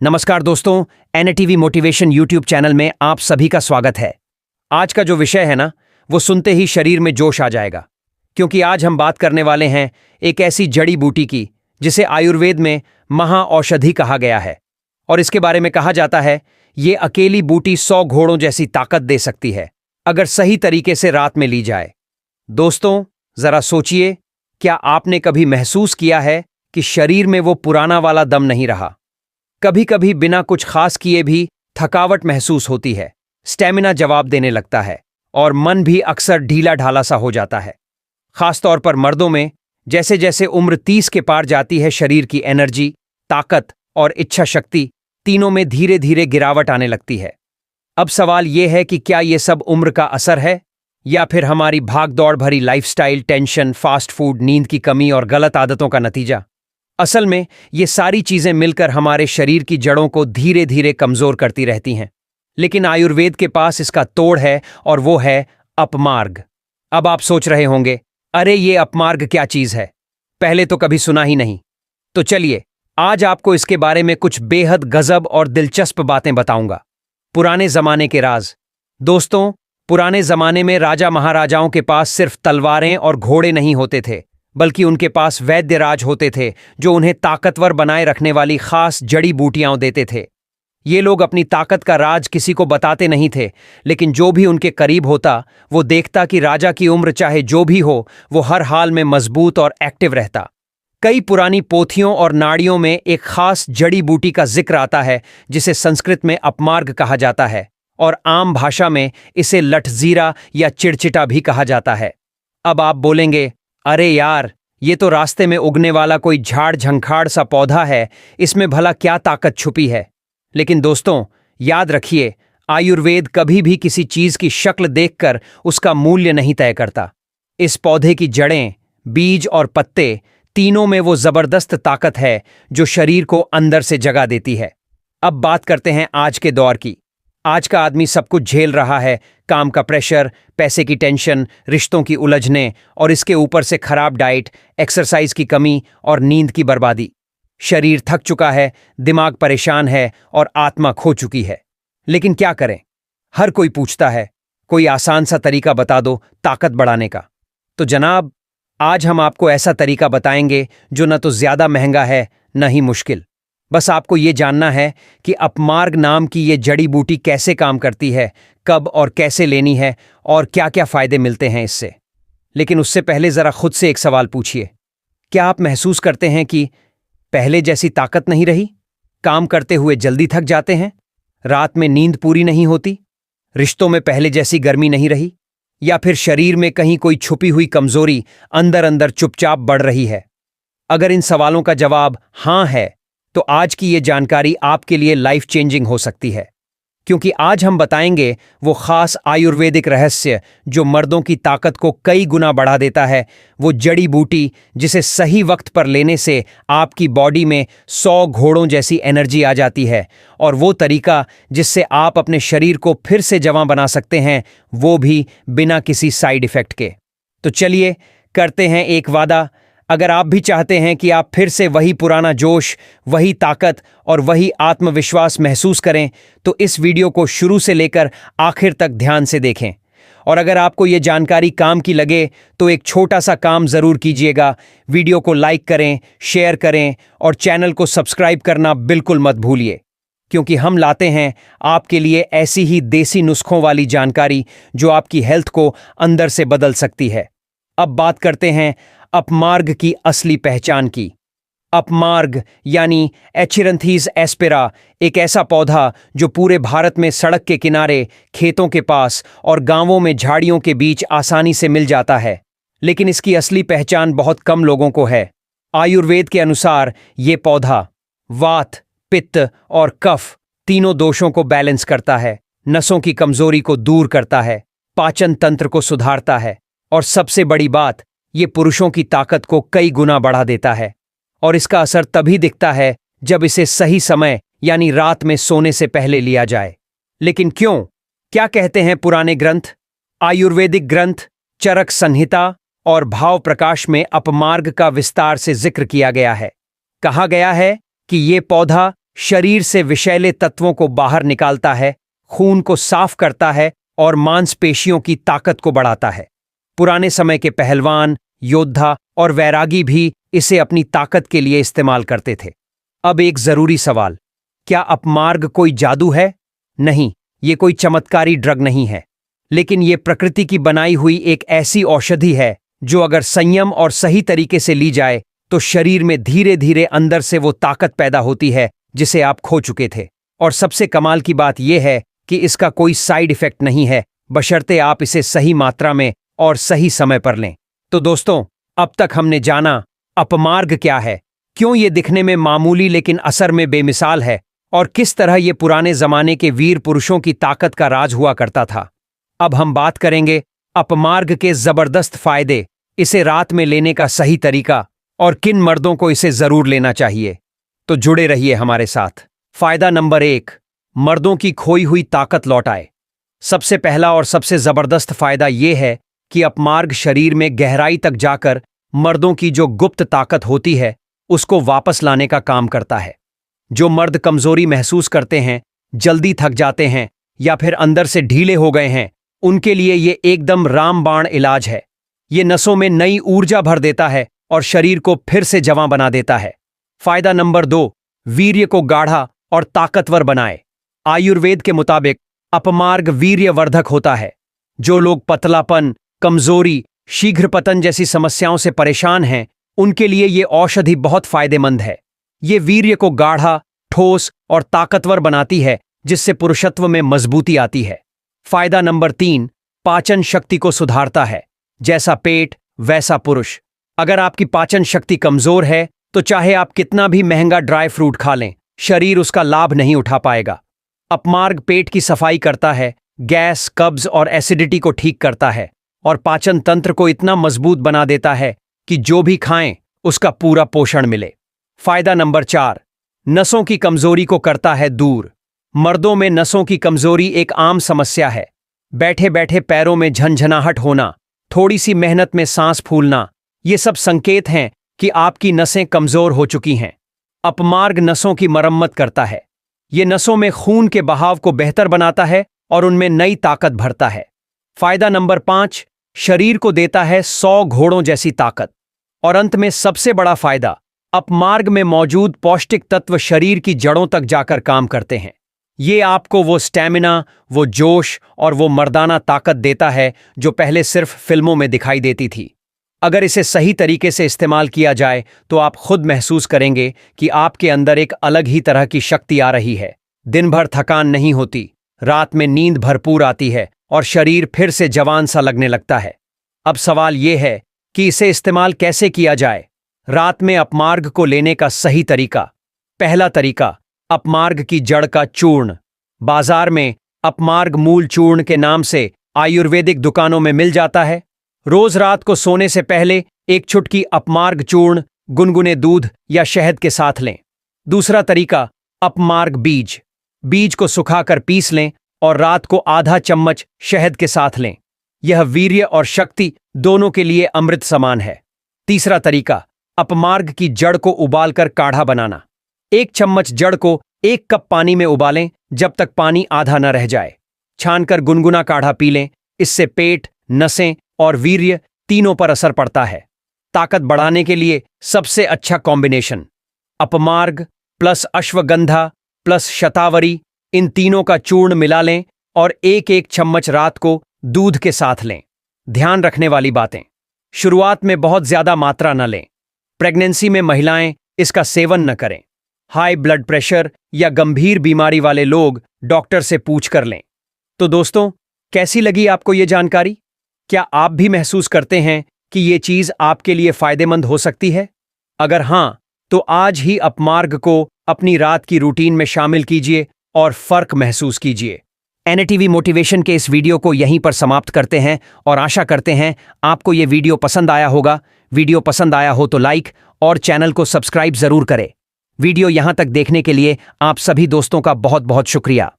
नमस्कार दोस्तों, NTV motivation YouTube channel में आप सभी का स्वागत है। आज का जो विषय है ना, वो सुनते ही शरीर में जोश आ जाएगा, क्योंकि आज हम बात करने वाले हैं एक ऐसी जड़ी बूटी की जिसे आयुर्वेद में महाऔषधि कहा गया है। और इसके बारे में कहा जाता है ये अकेली बूटी 100 घोड़ों जैसी ताकत दे सकती है, अगर सही तरीके से रात में ली जाए। दोस्तों, जरा सोचिए, क्या आपने कभी महसूस किया है कि शरीर में वो पुराना वाला दम नहीं रहा? कभी कभी बिना कुछ खास किए भी थकावट महसूस होती है, स्टेमिना जवाब देने लगता है और मन भी अक्सर ढीला ढाला सा हो जाता है। खासतौर पर मर्दों में जैसे जैसे उम्र 30 के पार जाती है, शरीर की एनर्जी, ताकत और इच्छा शक्ति तीनों में धीरे धीरे गिरावट आने लगती है। अब सवाल यह है कि क्या ये सब उम्र का असर है या फिर हमारी भागदौड़ भरी लाइफस्टाइल, टेंशन, फास्ट फूड, नींद की कमी और गलत आदतों का नतीजा? असल में ये सारी चीजें मिलकर हमारे शरीर की जड़ों को धीरे धीरे कमजोर करती रहती हैं। लेकिन आयुर्वेद के पास इसका तोड़ है और वो है अपमार्ग। अब आप सोच रहे होंगे, अरे ये अपमार्ग क्या चीज है, पहले तो कभी सुना ही नहीं। तो चलिए, आज आपको इसके बारे में कुछ बेहद गजब और दिलचस्प बातें बताऊंगा। पुराने जमाने के राज। दोस्तों, पुराने जमाने में राजा महाराजाओं के पास सिर्फ तलवारें और घोड़े नहीं होते थे, बल्कि उनके पास वैद्य राज होते थे जो उन्हें ताकतवर बनाए रखने वाली खास जड़ी बूटियां देते थे। ये लोग अपनी ताकत का राज किसी को बताते नहीं थे, लेकिन जो भी उनके करीब होता वो देखता कि राजा की उम्र चाहे जो भी हो, वो हर हाल में मजबूत और एक्टिव रहता। कई पुरानी पोथियों और नाड़ियों में एक खास जड़ी बूटी का जिक्र आता है जिसे संस्कृत में अपमार्ग कहा जाता है और आम भाषा में इसे लठजीरा या चिड़चिटा भी कहा जाता है। अब आप बोलेंगे, अरे यार, ये तो रास्ते में उगने वाला कोई झाड़ झंखाड़ सा पौधा है, इसमें भला क्या ताकत छुपी है? लेकिन दोस्तों, याद रखिए, आयुर्वेद कभी भी किसी चीज की शक्ल देखकर उसका मूल्य नहीं तय करता। इस पौधे की जड़ें, बीज और पत्ते तीनों में वो जबरदस्त ताकत है जो शरीर को अंदर से जगा देती है। अब बात करते हैं आज के दौर की। आज का आदमी सब कुछ झेल रहा है, काम का प्रेशर, पैसे की टेंशन, रिश्तों की उलझनें और इसके ऊपर से खराब डाइट, एक्सरसाइज की कमी और नींद की बर्बादी। शरीर थक चुका है, दिमाग परेशान है और आत्मा खो चुकी है। लेकिन क्या करें? हर कोई पूछता है, कोई आसान सा तरीका बता दो ताकत बढ़ाने का। तो जनाब, आज हम आपको ऐसा तरीका बताएंगे जो न तो ज्यादा महंगा है न ही मुश्किल। बस आपको ये जानना है कि अपमार्ग नाम की ये जड़ी बूटी कैसे काम करती है, कब और कैसे लेनी है और क्या क्या फायदे मिलते हैं इससे। लेकिन उससे पहले जरा खुद से एक सवाल पूछिए, क्या आप महसूस करते हैं कि पहले जैसी ताकत नहीं रही? काम करते हुए जल्दी थक जाते हैं? रात में नींद पूरी नहीं होती? रिश्तों में पहले जैसी गर्मी नहीं रही? या फिर शरीर में कहीं कोई छुपी हुई कमजोरी अंदर अंदर चुपचाप बढ़ रही है? अगर इन सवालों का जवाब हां है, तो आज की ये जानकारी आपके लिए लाइफ चेंजिंग हो सकती है, क्योंकि आज हम बताएंगे वो खास आयुर्वेदिक रहस्य जो मर्दों की ताकत को कई गुना बढ़ा देता है, वो जड़ी बूटी जिसे सही वक्त पर लेने से आपकी बॉडी में 100 घोड़ों जैसी एनर्जी आ जाती है, और वो तरीका जिससे आप अपने शरीर को फिर से जवां बना सकते हैं, वो भी बिना किसी साइड इफेक्ट के। तो चलिए, करते हैं एक वादा। अगर आप भी चाहते हैं कि आप फिर से वही पुराना जोश, वही ताकत और वही आत्मविश्वास महसूस करें, तो इस वीडियो को शुरू से लेकर आखिर तक ध्यान से देखें। और अगर आपको ये जानकारी काम की लगे तो एक छोटा सा काम ज़रूर कीजिएगा, वीडियो को लाइक करें, शेयर करें और चैनल को सब्सक्राइब करना बिल्कुल मत भूलिए, क्योंकि हम लाते हैं आपके लिए ऐसी ही देसी नुस्खों वाली जानकारी जो आपकी हेल्थ को अंदर से बदल सकती है। अब बात करते हैं अपमार्ग की असली पहचान की। अपमार्ग यानी एचिरंथीज एस्पेरा एक ऐसा पौधा जो पूरे भारत में सड़क के किनारे, खेतों के पास और गांवों में झाड़ियों के बीच आसानी से मिल जाता है। लेकिन इसकी असली पहचान बहुत कम लोगों को है। आयुर्वेद के अनुसार ये पौधा वात, पित्त और कफ तीनों दोषों को बैलेंस करता है, नसों की कमजोरी को दूर करता है, पाचन तंत्र को सुधारता है और सबसे बड़ी बात, ये पुरुषों की ताकत को कई गुना बढ़ा देता है। और इसका असर तभी दिखता है जब इसे सही समय यानी रात में सोने से पहले लिया जाए। लेकिन क्यों? क्या कहते हैं पुराने ग्रंथ? आयुर्वेदिक ग्रंथ चरक संहिता और भाव प्रकाश में अपमार्ग का विस्तार से जिक्र किया गया है। कहा गया है कि ये पौधा शरीर से विषैले तत्वों को बाहर निकालता है, खून को साफ करता है और मांसपेशियों की ताकत को बढ़ाता है। पुराने समय के पहलवान, योद्धा और वैरागी भी इसे अपनी ताकत के लिए इस्तेमाल करते थे। अब एक जरूरी सवाल, क्या अपमार्ग कोई जादू है? नहीं, ये कोई चमत्कारी ड्रग नहीं है, लेकिन ये प्रकृति की बनाई हुई एक ऐसी औषधि है जो अगर संयम और सही तरीके से ली जाए तो शरीर में धीरे धीरे अंदर से वो ताकत पैदा होती है जिसे आप खो चुके थे। और सबसे कमाल की बात यह है कि इसका कोई साइड इफेक्ट नहीं है, बशर्ते आप इसे सही मात्रा में और सही समय पर लें। तो दोस्तों, अब तक हमने जाना अपमार्ग क्या है, क्यों ये दिखने में मामूली लेकिन असर में बेमिसाल है, और किस तरह ये पुराने जमाने के वीर पुरुषों की ताकत का राज हुआ करता था। अब हम बात करेंगे अपमार्ग के जबरदस्त फायदे, इसे रात में लेने का सही तरीका और किन मर्दों को इसे जरूर लेना चाहिए। तो जुड़े रहिए हमारे साथ। फायदा नंबर 1, मर्दों की खोई हुई ताकत लौटाए। सबसे पहला और सबसे जबरदस्त फायदा यह है कि अपमार्ग शरीर में गहराई तक जाकर मर्दों की जो गुप्त ताकत होती है उसको वापस लाने का काम करता है। जो मर्द कमजोरी महसूस करते हैं, जल्दी थक जाते हैं या फिर अंदर से ढीले हो गए हैं, उनके लिए ये एकदम रामबाण इलाज है। ये नसों में नई ऊर्जा भर देता है और शरीर को फिर से जवां बना देता है। फायदा नंबर 2, वीर्य को गाढ़ा और ताकतवर बनाए। आयुर्वेद के मुताबिक अपमार्ग वीर्यवर्धक होता है। जो लोग पतलापन, कमजोरी, शीघ्र पतन जैसी समस्याओं से परेशान हैं, उनके लिए ये औषधि बहुत फायदेमंद है। ये वीर्य को गाढ़ा, ठोस और ताकतवर बनाती है, जिससे पुरुषत्व में मजबूती आती है। फायदा नंबर 3, पाचन शक्ति को सुधारता है। जैसा पेट वैसा पुरुष। अगर आपकी पाचन शक्ति कमजोर है तो चाहे आप कितना भी महंगा ड्राई फ्रूट खा लें, शरीर उसका लाभ नहीं उठा पाएगा। अपमार्ग पेट की सफाई करता है, गैस, कब्ज और एसिडिटी को ठीक करता है और पाचन तंत्र को इतना मजबूत बना देता है कि जो भी खाएं उसका पूरा पोषण मिले। फायदा नंबर 4, नसों की कमजोरी को करता है दूर। मर्दों में नसों की कमजोरी एक आम समस्या है। बैठे बैठे पैरों में झंझनाहट होना, थोड़ी सी मेहनत में सांस फूलना, ये सब संकेत हैं कि आपकी नसें कमजोर हो चुकी हैं। अपमार्ग नसों की मरम्मत करता है। ये नसों में खून के बहाव को बेहतर बनाता है और उनमें नई ताकत भरता है। फायदा नंबर 5, शरीर को देता है 100 घोड़ों जैसी ताकत। और अंत में सबसे बड़ा फायदा, अपमार्ग में मौजूद पौष्टिक तत्व शरीर की जड़ों तक जाकर काम करते हैं। ये आपको वो स्टैमिना, वो जोश और वो मर्दाना ताकत देता है जो पहले सिर्फ फिल्मों में दिखाई देती थी। अगर इसे सही तरीके से इस्तेमाल किया जाए तो आप खुद महसूस करेंगे कि आपके अंदर एक अलग ही तरह की शक्ति आ रही है। दिन भर थकान नहीं होती, रात में नींद भरपूर आती है और शरीर फिर से जवान सा लगने लगता है। अब सवाल यह है कि इसे इस्तेमाल कैसे किया जाए। रात में अपमार्ग को लेने का सही तरीका। पहला तरीका, अपमार्ग की जड़ का चूर्ण। बाजार में अपमार्ग मूल चूर्ण के नाम से आयुर्वेदिक दुकानों में मिल जाता है। रोज रात को सोने से पहले एक चुटकी अपमार्ग चूर्ण गुनगुने दूध या शहद के साथ लें। दूसरा तरीका, अपमार्ग बीज। बीज को सुखाकर पीस लें और रात को आधा चम्मच शहद के साथ लें। यह वीर्य और शक्ति दोनों के लिए अमृत समान है। तीसरा तरीका, अपमार्ग की जड़ को उबालकर काढ़ा बनाना। 1 चम्मच जड़ को 1 कप पानी में उबालें जब तक पानी आधा न रह जाए। छानकर गुनगुना काढ़ा पी लें। इससे पेट, नसें और वीर्य तीनों पर असर पड़ता है। ताकत बढ़ाने के लिए सबसे अच्छा कॉम्बिनेशन, अपमार्ग प्लस अश्वगंधा प्लस शतावरी, इन तीनों का चूर्ण मिला लें और 1-1 चम्मच रात को दूध के साथ लें। ध्यान रखने वाली बातें, शुरुआत में बहुत ज्यादा मात्रा न लें। प्रेगनेंसी में महिलाएं इसका सेवन न करें। हाई ब्लड प्रेशर या गंभीर बीमारी वाले लोग डॉक्टर से पूछ कर लें। तो दोस्तों, कैसी लगी आपको ये जानकारी? क्या आप भी महसूस करते हैं कि ये चीज आपके लिए फायदेमंद हो सकती है? अगर हां, तो आज ही अपमार्ग को अपनी रात की रूटीन में शामिल कीजिए और फर्क महसूस कीजिए। एनएटीवी मोटिवेशन के इस वीडियो को यहीं पर समाप्त करते हैं और आशा करते हैं आपको ये वीडियो पसंद आया होगा। वीडियो पसंद आया हो तो लाइक और चैनल को सब्सक्राइब जरूर करें। वीडियो यहां तक देखने के लिए आप सभी दोस्तों का बहुत बहुत शुक्रिया।